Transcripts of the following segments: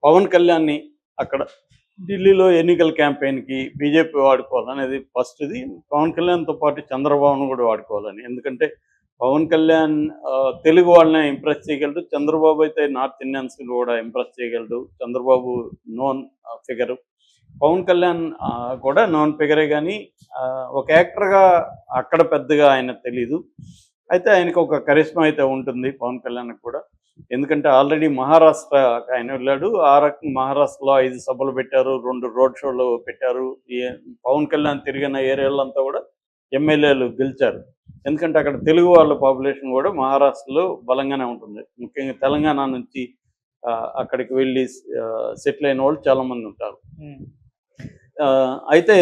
పవన్ కళ్యాణ్ని అక్కడ ఢిల్లీలో ఎన్నికల క్యాంపెయిన్కి బీజేపీ వాడుకోవాలనేది ఫస్ట్ది. పవన్ కళ్యాణ్తో పాటు చంద్రబాబును కూడా వాడుకోవాలని. ఎందుకంటే పవన్ కళ్యాణ్ తెలుగు వాళ్ళని ఇంప్రెస్ చేయగలడు. చంద్రబాబు అయితే నార్త్ ఇండియన్స్ కూడా ఇంప్రెస్ చేయగలడు. Chandrababu known figure. పవన్ కళ్యాణ్ కూడా నాన్ ఫిగరే, కానీ ఒక యాక్టర్గా అక్కడ పెద్దగా ఆయన తెలీదు. అయితే ఆయనకు ఒక కరిష్మా అయితే ఉంటుంది పవన్ కళ్యాణ్కి కూడా. ఎందుకంటే ఆల్రెడీ మహారాష్ట్ర ఆయన వెళ్ళాడు. ఆ రకం మహారాష్ట్రలో 5 సభలు పెట్టారు, 2 రోడ్ షోలు పెట్టారు. పవన్ కళ్యాణ్ తిరిగిన ఏరియాలంతా కూడా ఎమ్మెల్యేలు గెలిచారు. ఎందుకంటే అక్కడ తెలుగు వాళ్ళ పాపులేషన్ కూడా మహారాష్ట్రలో బలంగానే ఉంటుంది. ముఖ్యంగా తెలంగాణ నుంచి అక్కడికి వెళ్ళి సెటిల్ అయిన వాళ్ళు చాలామంది ఉంటారు. అయితే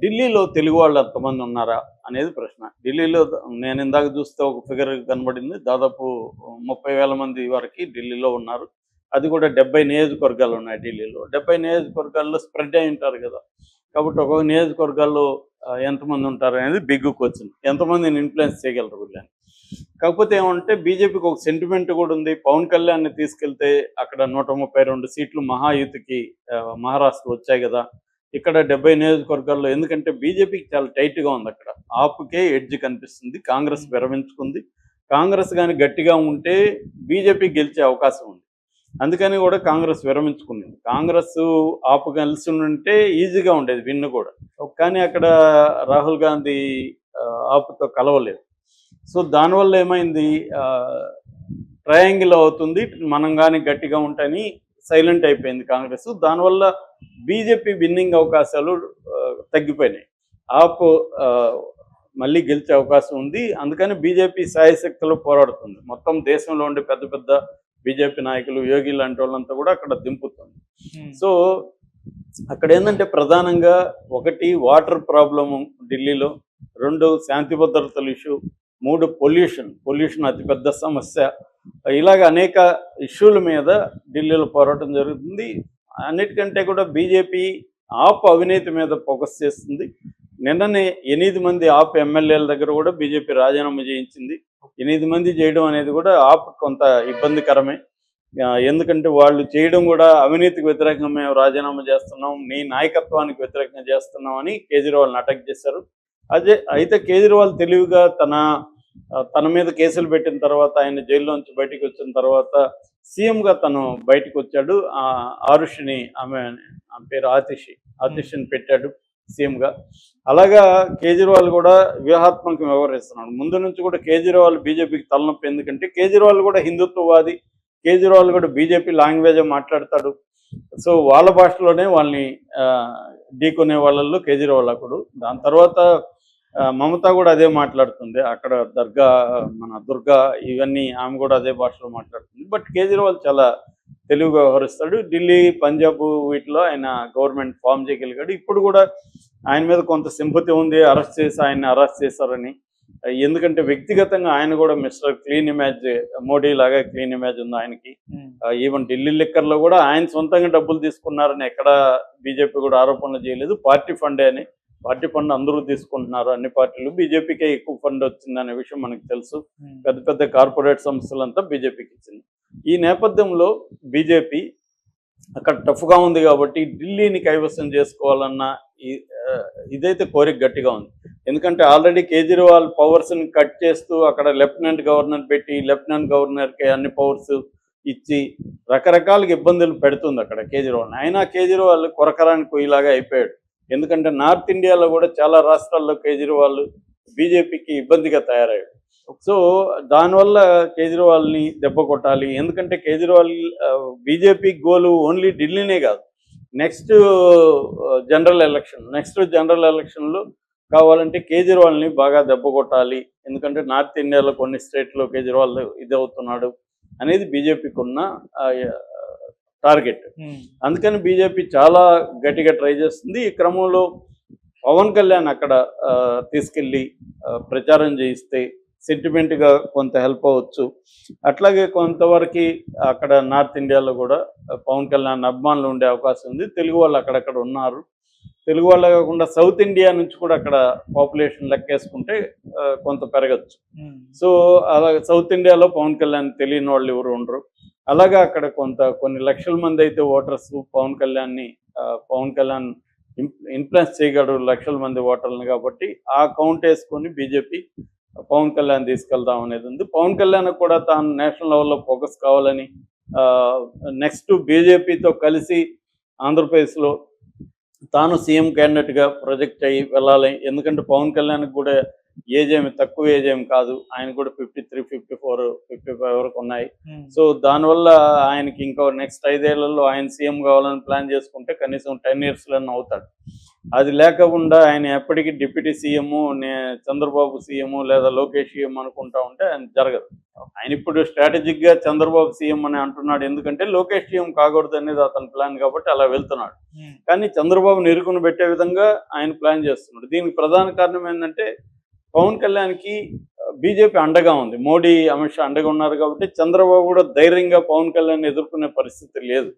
ఢిల్లీలో తెలుగు వాళ్ళు ఎంతమంది ఉన్నారా అనేది ప్రశ్న. ఢిల్లీలో నేను ఇందాక చూస్తే ఒక ఫిగర్ కనబడింది, దాదాపు 30,000 మంది వరకు ఢిల్లీలో ఉన్నారు. అది కూడా 70 నియోజకవర్గాలు ఉన్నాయి ఢిల్లీలో. 70 నియోజకవర్గాల్లో స్ప్రెడ్ అయి ఉంటారు కదా. కాబట్టి ఒక్కొక్క నియోజకవర్గాల్లో ఎంతమంది ఉంటారు అనేది బిగ్ క్వశ్చన్. ఎంతమందిని ఇన్ఫ్లుయెన్స్ చేయగలరు వీళ్ళని. కాకపోతే ఏమంటే బీజేపీకి ఒక సెంటిమెంట్ కూడా ఉంది. పవన్ కళ్యాణ్ని తీసుకెళ్తే అక్కడ 132 సీట్లు మహాయుతికి మహారాష్ట్ర వచ్చాయి కదా. ఇక్కడ 70 నియోజకవర్గాల్లో, ఎందుకంటే బీజేపీకి చాలా టైట్గా ఉంది అక్కడ. ఆపుకే ఎడ్జ్ కనిపిస్తుంది. కాంగ్రెస్ విరమించుకుంది. కాంగ్రెస్ కానీ గట్టిగా ఉంటే బీజేపీ గెలిచే అవకాశం ఉంది. అందుకని కూడా కాంగ్రెస్ విరమించుకుంది. కాంగ్రెస్ ఆపు కలిసి ఉంటే ఈజీగా ఉండేది విన్ను కూడా. కానీ అక్కడ రాహుల్ గాంధీ ఆపుతో కలవలేదు. సో దానివల్ల ఏమైంది, ట్రయాంగిల్ అవుతుంది. మనం కానీ గట్టిగా ఉంటాయని సైలెంట్ అయిపోయింది కాంగ్రెస్. దానివల్ల బీజేపీ విన్నింగ్ అవకాశాలు తగ్గిపోయినాయి. ఆప్ మళ్ళీ గెలిచే అవకాశం ఉంది. అందుకని బీజేపీ శాయశక్తులు పోరాడుతుంది. మొత్తం దేశంలో ఉండే పెద్ద పెద్ద బీజేపీ నాయకులు, యోగి లాంటి వాళ్ళంతా కూడా అక్కడ దింపుతుంది. సో అక్కడ ఏంటంటే ప్రధానంగా 1 వాటర్ ప్రాబ్లము ఢిల్లీలో, 2 శాంతి భద్రతల ఇష్యూ, 3 పొల్యూషన్ అతిపెద్ద సమస్య. ఇలాగ అనేక ఇష్యూల మీద ఢిల్లీలో పోరాటం జరుగుతుంది. అన్నిటికంటే కూడా బీజేపీ ఆప్ అవినీతి మీద ఫోకస్ చేస్తుంది. నిన్ననే 8 మంది ఆప్ ఎమ్మెల్యేల దగ్గర కూడా బీజేపీ రాజీనామా చేయించింది. 8 మంది చేయడం అనేది కూడా ఆప్ కొంత ఇబ్బందికరమే. ఎందుకంటే వాళ్ళు చేయడం కూడా అవినీతికి వ్యతిరేకంగా మేము రాజీనామా చేస్తున్నాం, నీ నాయకత్వానికి వ్యతిరేకంగా చేస్తున్నాం అని కేజ్రీవాల్ని అటాక్ చేశారు. అయితే కేజ్రీవాల్ తెలివిగా తన మీద కేసులు పెట్టిన తర్వాత, ఆయన జైల్లోంచి బయటకు వచ్చిన తర్వాత సీఎంగా తను బయటకు వచ్చాడు. ఆరుషిని, ఆమె పేరు ఆతిషిని పెట్టాడు సీఎంగా. అలాగా కేజ్రీవాల్ కూడా వ్యూహాత్మకంగా వ్యవహరిస్తున్నాడు. ముందు నుంచి కూడా కేజ్రీవాల్ బీజేపీకి తలనొప్పి. ఎందుకంటే కేజ్రీవాల్ కూడా హిందుత్వవాది. కేజ్రీవాల్ కూడా బీజేపీ లాంగ్వేజే మాట్లాడతాడు. సో వాళ్ళ భాషలోనే వాళ్ళని ఢీకొనే వాళ్ళల్లో కేజ్రీవాల్ ఒకడు. దాని తర్వాత మమతా కూడా అదే మాట్లాడుతుంది. అక్కడ దుర్గా ఇవన్నీ ఆమె కూడా అదే భాషలో మాట్లాడుతుంది. బట్ కేజ్రీవాల్ చాలా తెలివిగా వ్యవహరిస్తాడు. ఢిల్లీ, పంజాబ్ వీటిలో ఆయన గవర్నమెంట్ ఫామ్ చేయగలిగాడు. ఇప్పుడు కూడా ఆయన మీద కొంత సింపతి ఉంది, ఆయన్ని అరెస్ట్ చేశారని. ఎందుకంటే వ్యక్తిగతంగా ఆయన కూడా మిస్టర్ క్లీన్ ఇమేజ్, మోడీ లాగా క్లీన్ ఇమేజ్ ఉంది ఆయనకి. ఈవెన్ ఢిల్లీ లిక్కర్లో కూడా ఆయన సొంతంగా డబ్బులు తీసుకున్నారని ఎక్కడ బీజేపీ కూడా ఆరోపణలు చేయలేదు. పార్టీ ఫండే అని. పార్టీ ఫండ్ అందరూ తీసుకుంటున్నారు, అన్ని పార్టీలు. బీజేపీకే ఎక్కువ ఫండ్ వచ్చిందనే విషయం మనకు తెలుసు. పెద్ద పెద్ద కార్పొరేట్ సంస్థలంతా బీజేపీకి ఇచ్చింది. ఈ నేపథ్యంలో బీజేపీ అక్కడ టఫ్గా ఉంది కాబట్టి ఢిల్లీని కైవసం చేసుకోవాలన్న ఇదైతే కోరిక గట్టిగా ఉంది. ఎందుకంటే ఆల్రెడీ కేజ్రీవాల్ పవర్స్ని కట్ చేస్తూ అక్కడ లెఫ్టినెంట్ గవర్నర్ పెట్టి, లెఫ్టినెంట్ గవర్నర్కి అన్ని పవర్స్ ఇచ్చి రకరకాలుగా ఇబ్బందులు పెడుతుంది అక్కడ కేజ్రీవాల్. అయినా కేజ్రీవాల్ కొరకరానికి పోయేలాగా అయిపోయాడు. ఎందుకంటే నార్త్ ఇండియాలో కూడా చాలా రాష్ట్రాల్లో కేజ్రీవాల్ బీజేపీకి ఇబ్బందిగా తయారయ్యాడు. సో దానివల్ల కేజ్రీవాల్ని దెబ్బ కొట్టాలి. ఎందుకంటే కేజ్రీవాల్ బీజేపీ గోలు ఓన్లీ ఢిల్లీనే కాదు, నెక్స్ట్ జనరల్ ఎలక్షన్లో కావాలంటే కేజ్రీవాల్ని బాగా దెబ్బ కొట్టాలి. ఎందుకంటే నార్త్ ఇండియాలో కొన్ని స్టేట్లో కేజ్రీవాల్ ఇదవుతున్నాడు అనేది బీజేపీకి ఉన్న టార్గెట్. అందుకని బీజేపీ చాలా గట్టిగా ట్రై చేస్తుంది. ఈ క్రమంలో పవన్ కళ్యాణ్ అక్కడ తీసుకెళ్ళి ప్రచారం చేయిస్తే సెంటిమెంట్గా కొంత హెల్ప్ అవ్వచ్చు. అట్లాగే కొంతవరకు అక్కడ నార్త్ ఇండియాలో కూడా పవన్ కళ్యాణ్ అభిమానులు ఉండే అవకాశం ఉంది. తెలుగు వాళ్ళు అక్కడక్కడ ఉన్నారు. తెలుగు వాళ్ళే కాకుండా సౌత్ ఇండియా నుంచి కూడా అక్కడ పాపులేషన్ లెక్కేసుకుంటే కొంత పెరగచ్చు. సో అలా సౌత్ ఇండియాలో పవన్ కళ్యాణ్ తెలియని వాళ్ళు ఎవరు ఉండరు. అలాగా అక్కడ కొన్ని లక్షల మంది అయితే ఓటర్స్ పవన్ కళ్యాణ్ ఇన్ఫ్లుయెన్స్ చేయగలరు లక్షల మంది ఓటర్లను, కాబట్టి ఆ కౌంట్ వేసుకొని బీజేపీ పవన్ కళ్యాణ్ తీసుకెళ్దాం అనేది ఉంది. పవన్ కళ్యాణ్ కూడా తాను నేషనల్ లెవెల్లో ఫోకస్ కావాలని, నెక్స్ట్ బీజేపీతో కలిసి ఆంధ్రప్రదేశ్లో తాను సీఎం క్యాండిడేట్గా ప్రొజెక్ట్ అయ్యి వెళ్ళాలి. ఎందుకంటే పవన్ కళ్యాణ్కి కూడా తక్కువ ఏజ్ ఏమి కాదు. ఆయన కూడా 53, 54, 55 వరకు ఉన్నాయి. సో దానివల్ల ఆయనకి ఇంకో నెక్స్ట్ 5 ఏళ్లలో ఆయన సీఎం కావాలని ప్లాన్ చేసుకుంటే కనీసం 10 ఇయర్స్లోనే అవుతాడు. అది లేకుండా ఆయన ఎప్పటికీ డిప్యూటీ సీఎం, చంద్రబాబు సీఎం లేదా లోకేష్ సీఎం అనుకుంటా ఉంటే ఆయన జరగదు. ఆయన ఇప్పుడు స్ట్రాటజిక్గా చంద్రబాబు సీఎం అని అంటున్నాడు, ఎందుకంటే లోకేష్ సీఎం కాకూడదు అనేది అతని ప్లాన్ కాబట్టి అలా వెళ్తున్నాడు. కానీ చంద్రబాబుని ఇరుకును పెట్టే విధంగా ఆయన ప్లాన్ చేస్తున్నాడు. దీనికి ప్రధాన కారణం ఏంటంటే పవన్ కళ్యాణ్కి బీజేపీ అండగా ఉంది. మోడీ, అమిత్ షా అండగా ఉన్నారు కాబట్టి చంద్రబాబు కూడా ధైర్యంగా పవన్ కళ్యాణ్ ఎదుర్కొనే పరిస్థితి లేదు.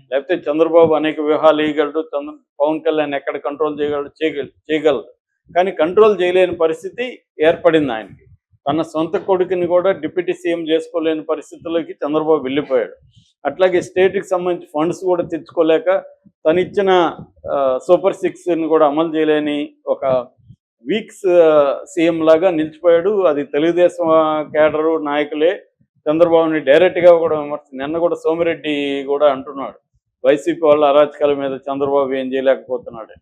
లేకపోతే చంద్రబాబు అనేక వ్యూహాలు వేయగలడు, పవన్ కళ్యాణ్ ఎక్కడ కంట్రోల్ చేయగలడు. కానీ కంట్రోల్ చేయలేని పరిస్థితి ఏర్పడింది ఆయనకి. తన సొంత కొడుకుని కూడా డిప్యూటీ సీఎం చేసుకోలేని పరిస్థితుల్లోకి చంద్రబాబు వెళ్ళిపోయాడు. అట్లాగే స్టేట్కి సంబంధించి ఫండ్స్ కూడా తెచ్చుకోలేక తనిచ్చిన సూపర్ 6ని కూడా అమలు చేయలేని ఒక వీక్స్ సీఎం లాగా నిలిచిపోయాడు. అది తెలుగుదేశం కేడరు నాయకులే చంద్రబాబుని డైరెక్ట్గా కూడా నిన్న కూడా సోమిరెడ్డి కూడా అంటున్నాడు, వైసీపీ వాళ్ళ అరాచకాల మీద చంద్రబాబు ఏం చేయలేకపోతున్నాడు.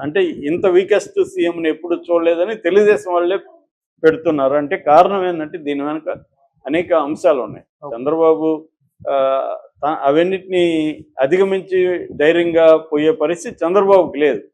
అంటే ఇంత వీకెస్ట్ సీఎంని ఎప్పుడు చూడలేదని తెలుగుదేశం వాళ్ళే పెడుతున్నారు. అంటే కారణం ఏంటంటే దీని వెనుక అనేక అంశాలు ఉన్నాయి. చంద్రబాబు అవన్నిటిని అధిగమించి ధైర్యంగా పోయే పరిస్థితి చంద్రబాబుకి లేదు.